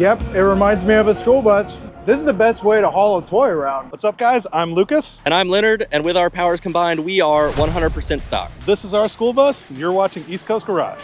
Yep, it reminds me of a school bus. This is the best way to haul a toy around. What's up, guys? I'm Lucas. And I'm Leonard, and with our powers combined, we are 100% stock. This is our school bus. You're watching East Coast Garage.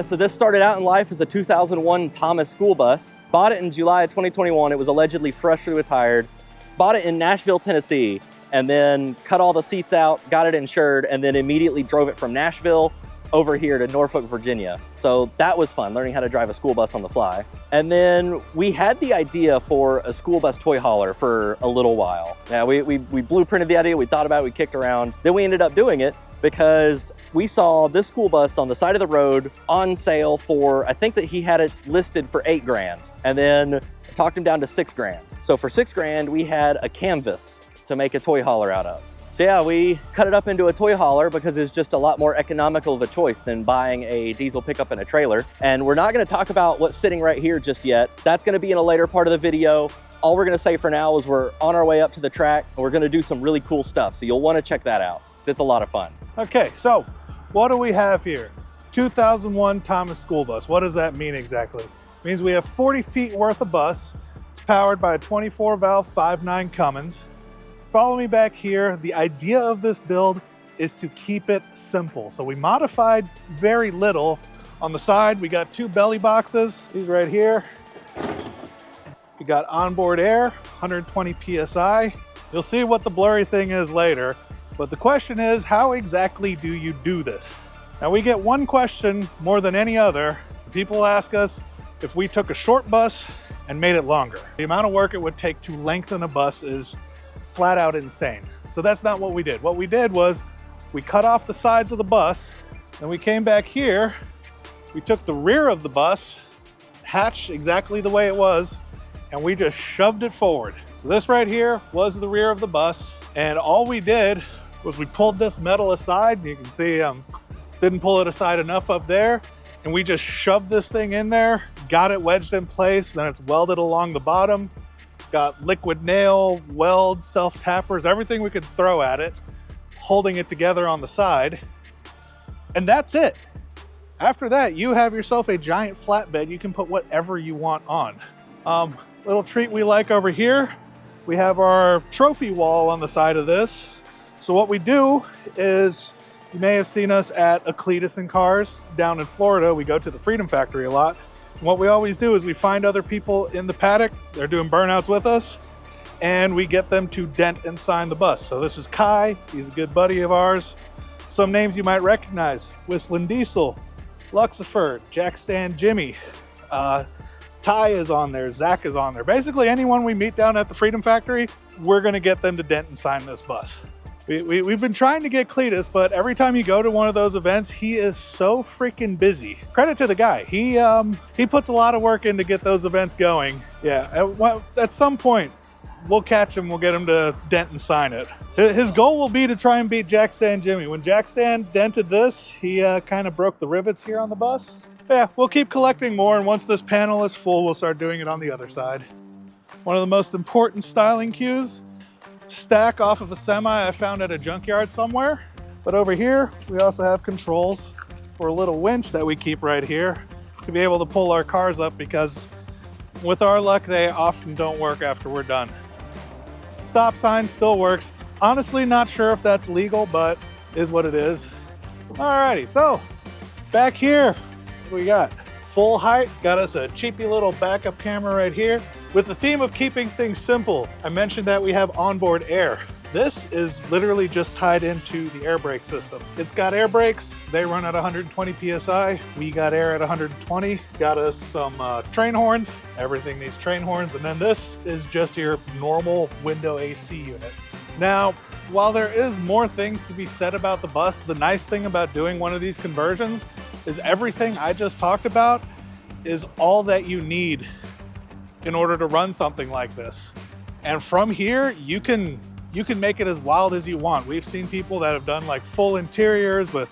So this started out in life as a 2001 Thomas school bus. Bought it in July of 2021. It was allegedly freshly retired. Bought it in Nashville, Tennessee, and then cut all the seats out, got it insured, and then immediately drove it from Nashville over here to Norfolk, Virginia. So that was fun, learning how to drive a school bus on the fly. And then we had the idea for a school bus toy hauler for a little while. Yeah, we blueprinted the idea, we thought about it, we kicked around. Then we ended up doing it because we saw this school bus on the side of the road on sale for, I think that he had it listed for $8 grand. And then talked him down to $6 grand. So for $6 grand, we had a canvas to make a toy hauler out of. So yeah, we cut it up into a toy hauler because it's just a lot more economical of a choice than buying a diesel pickup and a trailer. And we're not gonna talk about what's sitting right here just yet. That's gonna be in a later part of the video. All we're gonna say for now is we're on our way up to the track and we're gonna do some really cool stuff. So you'll wanna check that out. It's a lot of fun. Okay, so what do we have here? 2001 Thomas school bus. What does that mean exactly? It means we have 40 feet worth of bus. It's powered by a 24 valve 5.9 Cummins. Follow me back here. The idea of this build is to keep it simple. So we modified very little. On the side, we got 2 belly boxes. These right here. We got onboard air, 120 PSI. You'll see what the blurry thing is later. But the question is, how exactly do you do this? Now we get one question more than any other. People ask us if we took a short bus and made it longer. The amount of work it would take to lengthen a bus is flat out insane. So that's not what we did. What we did was we cut off the sides of the bus, and we came back here, we took the rear of the bus, hatched exactly the way it was, and we just shoved it forward. So this right here was the rear of the bus, and all we did was we pulled this metal aside, and you can see didn't pull it aside enough up there, and we just shoved this thing in there, got it wedged in place, then it's welded along the bottom, got liquid nail, weld, self-tappers, everything we could throw at it, holding it together on the side, and that's it. After that, you have yourself a giant flatbed you can put whatever you want on. Little treat we like over here, we have our trophy wall on the side of this. So what we do is, you may have seen us at Cletus and Cars down in Florida. We go to the Freedom Factory a lot. And what we always do is we find other people in the paddock, they're doing burnouts with us, and we get them to dent and sign the bus. So this is Kai, he's a good buddy of ours. Some names you might recognize: Whistling Diesel, Luxiford, Jack Stan Jimmy, Ty is on there, Zach is on there. Basically anyone we meet down at the Freedom Factory, we're gonna get them to dent and sign this bus. We've been trying to get Cletus, but every time you go to one of those events, he is so freaking busy. Credit to the guy. He puts a lot of work in to get those events going. Yeah, at some point, we'll catch him, we'll get him to dent and sign it. His goal will be to try and beat Jack Stan Jimmy. When Jack Stan dented this, he kind of broke the rivets here on the bus. Yeah, we'll keep collecting more, and once this panel is full, we'll start doing it on the other side. One of the most important styling cues, stack off of a semi I found at a junkyard somewhere. But over here, we also have controls for a little winch that we keep right here to be able to pull our cars up, because with our luck, they often don't work after we're done. Stop sign still works. Honestly, not sure if that's legal, but is what it is. Alrighty, so back here, what we got? Full height, got us a cheapy little backup camera right here. With the theme of keeping things simple, I mentioned that we have onboard air. This is literally just tied into the air brake system. It's got air brakes, they run at 120 PSI. We got air at 120. Got us some train horns, everything needs train horns. And then this is just your normal window AC unit. Now, while there is more things to be said about the bus, the nice thing about doing one of these conversions is everything I just talked about is all that you need in order to run something like this. And from here, you can make it as wild as you want. We've seen people that have done like full interiors with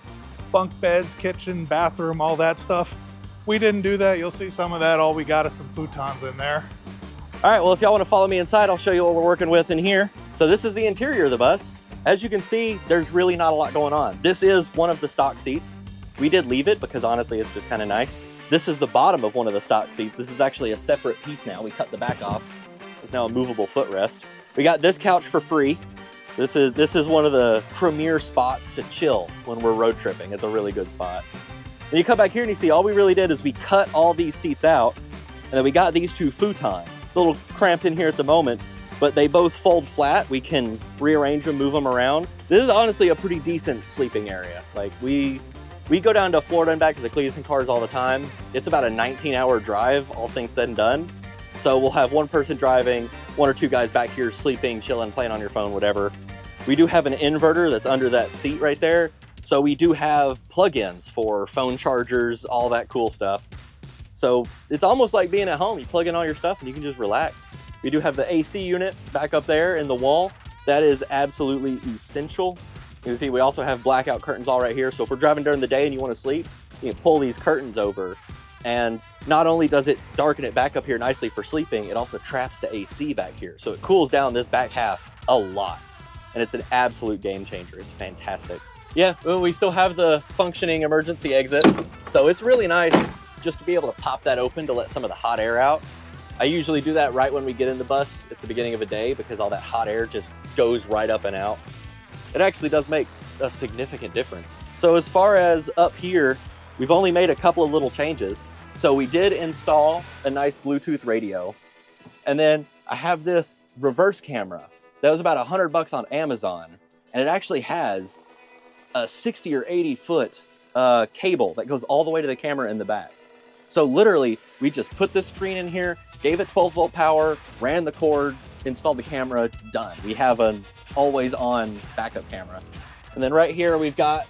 bunk beds, kitchen, bathroom, all that stuff. we didn't do that. You'll see some of that. All we got is some futons in there. All right, well, if y'all want to follow me inside, I'll show you what we're working with in here. So this is the interior of the bus. As you can see, there's really not a lot going on. This is one of the stock seats. We did leave it because honestly, it's just kind of nice. This is the bottom of one of the stock seats. This is actually a separate piece now. We cut the back off. It's now a movable footrest. We got this couch for free. This is one of the premier spots to chill when we're road tripping. It's a really good spot. Then you come back here and you see all we really did is we cut all these seats out, and then we got these two futons. It's a little cramped in here at the moment, but they both fold flat. We can rearrange them, move them around. This is honestly a pretty decent sleeping area. Like we go down to Florida and back to the Cleveland cars all the time. It's about a 19-hour drive, all things said and done. So we'll have one person driving, one or two guys back here sleeping, chilling, playing on your phone, whatever. We do have an inverter that's under that seat right there. So we do have plug-ins for phone chargers, all that cool stuff. So it's almost like being at home. You plug in all your stuff and you can just relax. We do have the AC unit back up there in the wall. That is absolutely essential. You can see we also have blackout curtains all right here. So if we're driving during the day and you want to sleep, you can pull these curtains over. And not only does it darken it back up here nicely for sleeping, it also traps the AC back here. So it cools down this back half a lot. And it's an absolute game changer. It's fantastic. Yeah, well, we still have the functioning emergency exit. So it's really nice just to be able to pop that open to let some of the hot air out. I usually do that right when we get in the bus at the beginning of a day because all that hot air just goes right up and out. It actually does make a significant difference. So as far as up here, we've only made a couple of little changes. So we did install a nice Bluetooth radio. And then I have this reverse camera that was about $100 on Amazon. And it actually has a 60 or 80 foot cable that goes all the way to the camera in the back. So literally, we just put this screen in here, gave it 12-volt power, ran the cord, installed the camera, done. We have an always-on backup camera. And then right here, we've got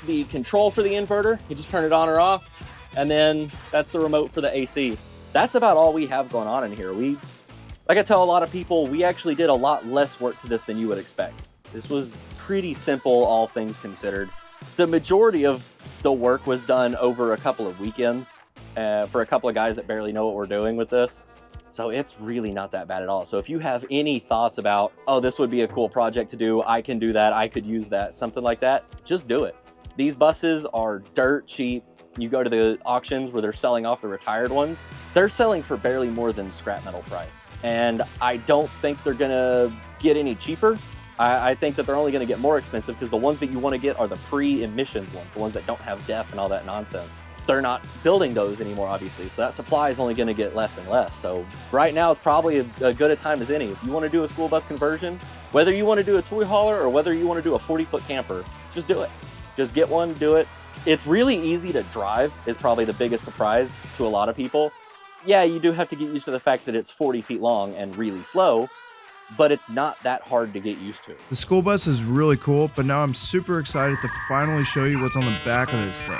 the control for the inverter. You just turn it on or off, and then that's the remote for the AC. That's about all we have going on in here. Like I tell a lot of people, we actually did a lot less work to this than you would expect. This was pretty simple, all things considered. The majority of the work was done over a couple of weekends for a couple of guys that barely know what we're doing with this. So it's really not that bad at all. So if you have any thoughts about, oh, this would be a cool project to do, I can do that, I could use that, something like that, just do it. These buses are dirt cheap. You go to the auctions where they're selling off the retired ones, they're selling for barely more than scrap metal price. And I don't think they're gonna get any cheaper. I think that they're only gonna get more expensive because the ones that you wanna get are the pre-emissions ones, the ones that don't have DEF and all that nonsense. They're not building those anymore, obviously, so that supply is only gonna get less and less. So right now is probably as good a time as any. If you wanna do a school bus conversion, whether you wanna do a toy hauler or whether you wanna do a 40-foot camper, just do it. Just get one, do it. It's really easy to drive, is probably the biggest surprise to a lot of people. Yeah, you do have to get used to the fact that it's 40 feet long and really slow, but it's not that hard to get used to. The school bus is really cool, but now I'm super excited to finally show you what's on the back of this thing.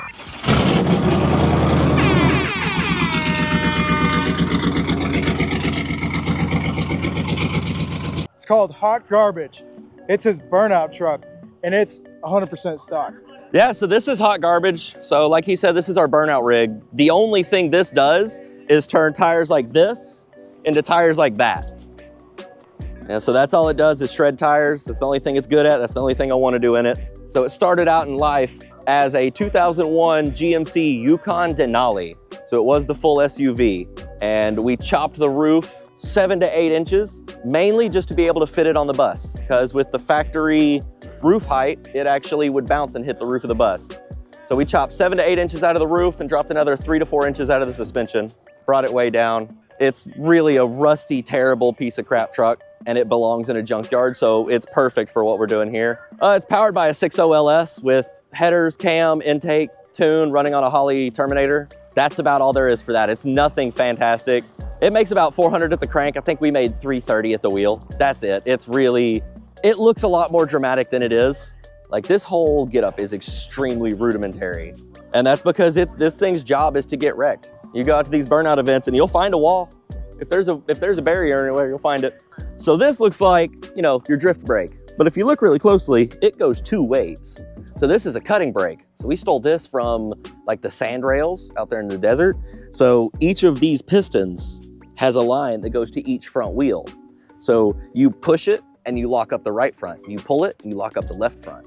It's called Hot Garbage. It's his burnout truck, and it's 100% stock. Yeah, so this is Hot Garbage. So like he said, this is our burnout rig. The only thing this does is turn tires like this into tires like that. Yeah, so that's all it does is shred tires. That's the only thing it's good at. That's the only thing I want to do in it. So it started out in life as a 2001 GMC Yukon Denali. So it was the full SUV. And we chopped the roof 7 to 8 inches, mainly just to be able to fit it on the bus. Because with the factory roof height, it actually would bounce and hit the roof of the bus. So we chopped 7 to 8 inches out of the roof and dropped another 3 to 4 inches out of the suspension, brought it way down. It's really a rusty, terrible piece of crap truck, and it belongs in a junkyard, so it's perfect for what we're doing here. It's powered by a 6.0 LS with headers, cam, intake, tune, running on a Holley Terminator. That's about all there is for that. It's nothing fantastic. It makes about 400 at the crank. I think we made 330 at the wheel. That's it. It looks a lot more dramatic than it is. Like this whole getup is extremely rudimentary. And that's because this thing's job is to get wrecked. You go out to these burnout events and you'll find a wall. If there's a barrier anywhere, you'll find it. So this looks like, your drift brake. But if you look really closely, it goes 2 ways. So this is a cutting brake. So we stole this from like the sand rails out there in the desert. So each of these pistons has a line that goes to each front wheel. So you push it and you lock up the right front. You pull it and you lock up the left front.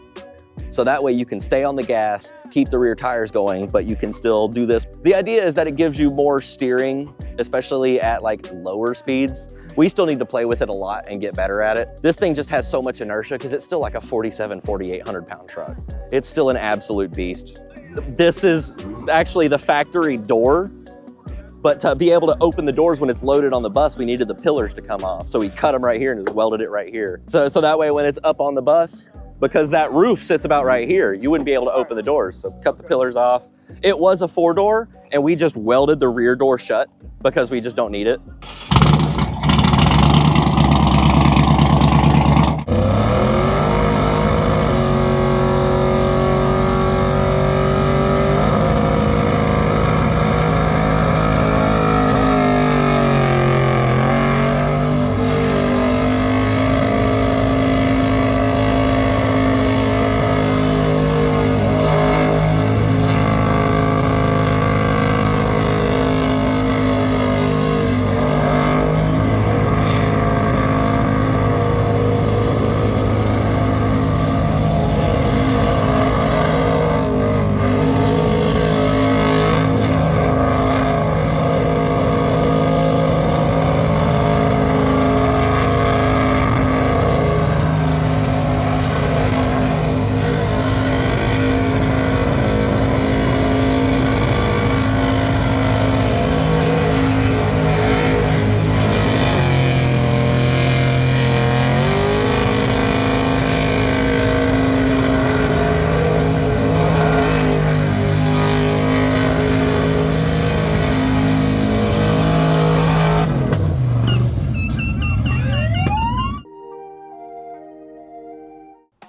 So that way you can stay on the gas, keep the rear tires going, but you can still do this. The idea is that it gives you more steering, especially at like lower speeds. We still need to play with it a lot and get better at it. This thing just has so much inertia because it's still like a 4,800 pound truck. It's still an absolute beast. This is actually the factory door, but to be able to open the doors when it's loaded on the bus, we needed the pillars to come off. So we cut them right here and just welded it right here. So that way when it's up on the bus, because that roof sits about right here, you wouldn't be able to open the doors. So cut the pillars off. It was a 4-door and we just welded the rear door shut because we just don't need it.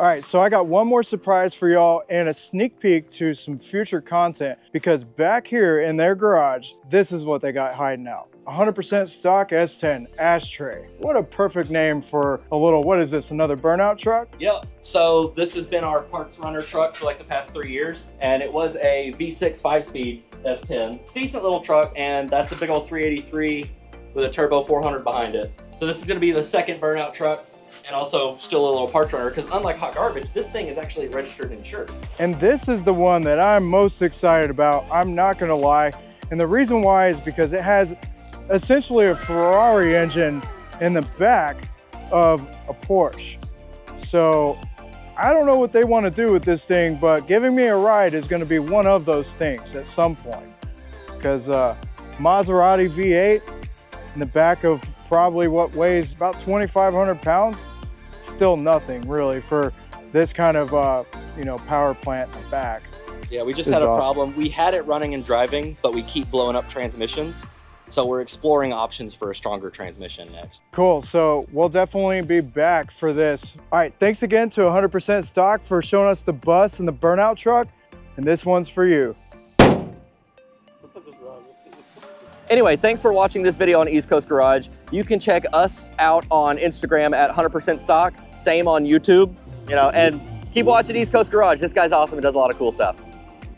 All right, so I got one more surprise for y'all and a sneak peek to some future content, because back here in their garage, this is what they got hiding out. 100% stock S10 ashtray. What a perfect name for a little, what is this, another burnout truck? Yep, so this has been our parts runner truck for like the past 3 years, and it was a V6 5-speed S10. Decent little truck, and that's a big old 383 with a turbo 400 behind it. So this is gonna be the second burnout truck, and also still a little parts runner, because unlike hot garbage, this thing is actually registered and insured. And this is the one that I'm most excited about, I'm not gonna lie. And the reason why is because it has essentially a Ferrari engine in the back of a Porsche. So I don't know what they want to do with this thing, but giving me a ride is going to be one of those things at some point. Because Maserati V8 in the back of probably what weighs about 2,500 pounds, still nothing really for this kind of power plant in the back. Yeah, we just had a problem. We had it running and driving, but we keep blowing up transmissions. So we're exploring options for a stronger transmission next. Cool, so we'll definitely be back for this. All right, thanks again to 100% Stock for showing us the bus and the burnout truck, and this one's for you. Anyway, thanks for watching this video on East Coast Garage. You can check us out on Instagram at 100% Stock, same on YouTube, and keep watching East Coast Garage. This guy's awesome and does a lot of cool stuff.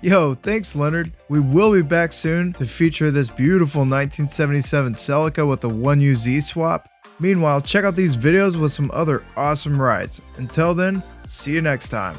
Yo, thanks Leonard. We will be back soon to feature this beautiful 1977 Celica with a 1U Z swap. Meanwhile, check out these videos with some other awesome rides. Until then, see you next time.